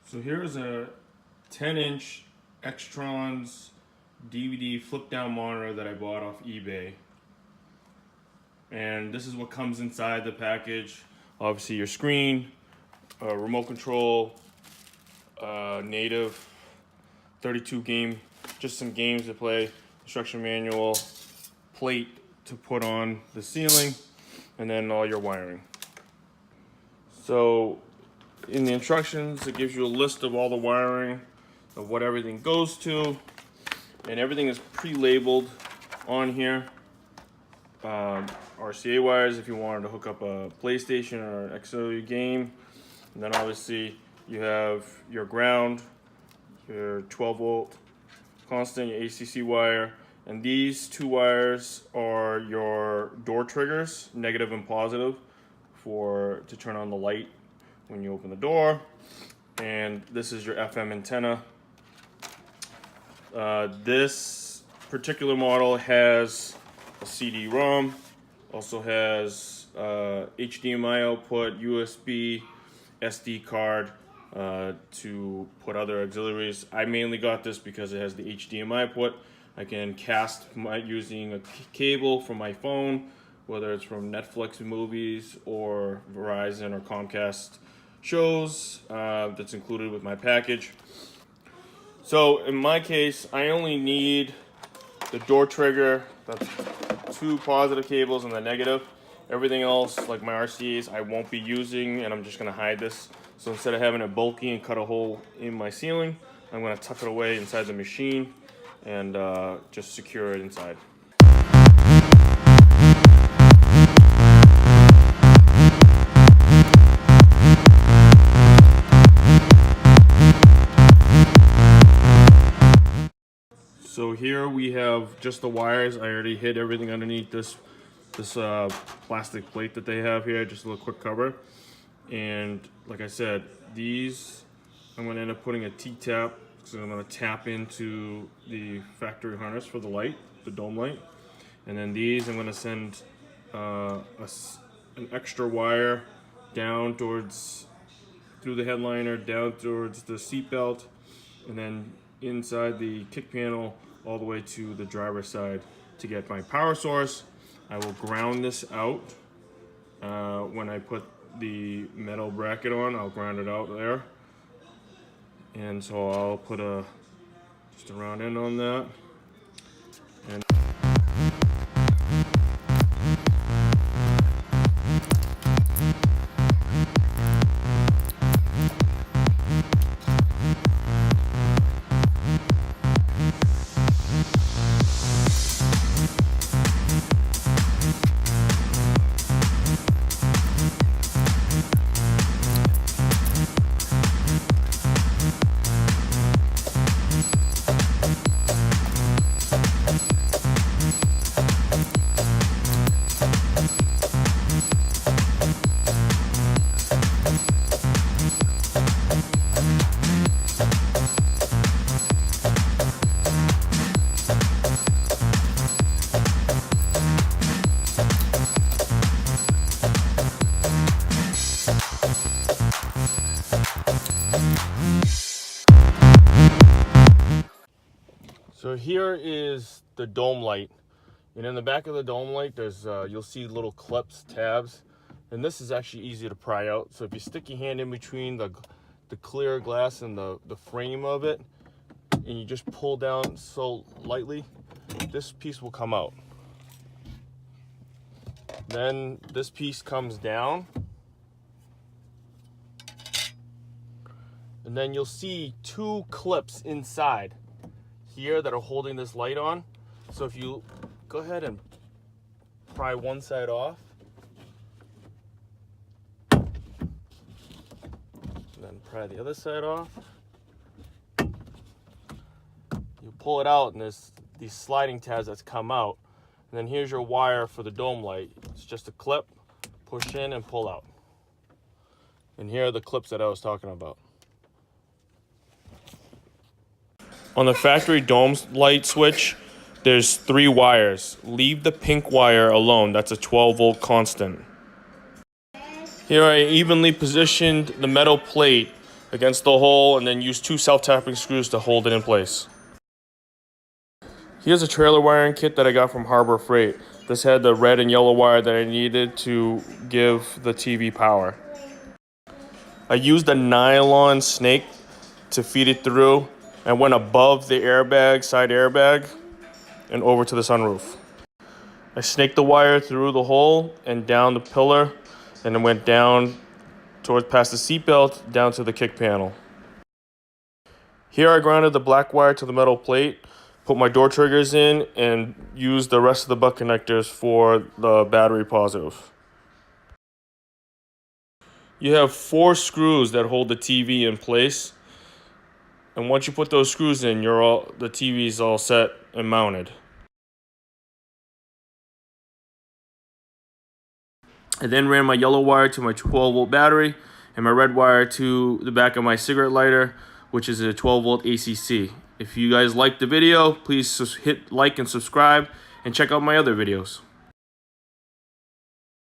So here's a 10-inch Xtrons DVD flip-down monitor that I bought off eBay. And this is what comes inside the package. Obviously your screen, remote control, native 32 game, just some games to play, instruction manual, plate to put on the ceiling, and then all your wiring. So in the instructions, it gives you a list of all the wiring, of what everything goes to, and everything is pre-labeled on here. RCA wires if you wanted to hook up a PlayStation or an XO game. And then obviously you have your ground, your 12 volt constant, your ACC wire, and these two wires are your door triggers, negative and positive, to turn on the light when you open the door. And this is your FM antenna. This particular model has a CD-ROM, also has HDMI output, USB, SD card to put other auxiliaries. I mainly got this because it has the HDMI put. I can cast using a cable from my phone, whether it's from Netflix movies or Verizon or Comcast shows. That's included with my package. So in my case, I only need the door trigger, that's 2 positive cables and the negative. Everything else, like my RCAs, I won't be using, and I'm just gonna hide this. So instead of having it bulky and cut a hole in my ceiling, I'm gonna tuck it away inside the machine and just secure it inside. So here we have just the wires. I already hid everything underneath this plastic plate that they have here, just a little quick cover. And like I said, these I'm going to end up putting a T-tap, so I'm going to tap into the factory harness for the light, the dome light. And then these I'm going to send an extra wire down through the headliner, down towards the seat belt, and then inside the kick panel all the way to the driver's side to get my power source. I will ground this out when I put the metal bracket on. I'll ground it out there, and so I'll put just a round end on that. And so here is the dome light, and in the back of the dome light there's you'll see little clips, tabs, and this is actually easy to pry out. So if you stick your hand in between the clear glass and the frame of it, and you just pull down so lightly, this piece will come out. Then this piece comes down, and then you'll see 2 clips inside here that are holding this light on. So if you go ahead and pry one side off, and then pry the other side off, you pull it out and there's these sliding tabs that's come out, and then here's your wire for the dome light. It's just a clip, push in and pull out. And here are the clips that I was talking about. On the factory dome light switch, there's 3 wires. Leave the pink wire alone. That's a 12 volt constant. Here I evenly positioned the metal plate against the hole and then use 2 self-tapping screws to hold it in place. Here's a trailer wiring kit that I got from Harbor Freight. This had the red and yellow wire that I needed to give the TV power. I used a nylon snake to feed it through and went above the airbag, side airbag, and over to the sunroof. I snaked the wire through the hole and down the pillar, and it went down towards past the seatbelt, down to the kick panel. Here I grounded the black wire to the metal plate, put my door triggers in, and used the rest of the butt connectors for the battery positive. You have 4 screws that hold the TV in place, and once you put those screws in, the TV is all set and mounted. I then ran my yellow wire to my 12-volt battery and my red wire to the back of my cigarette lighter, which is a 12-volt ACC. If you guys liked the video, please hit like and subscribe and check out my other videos.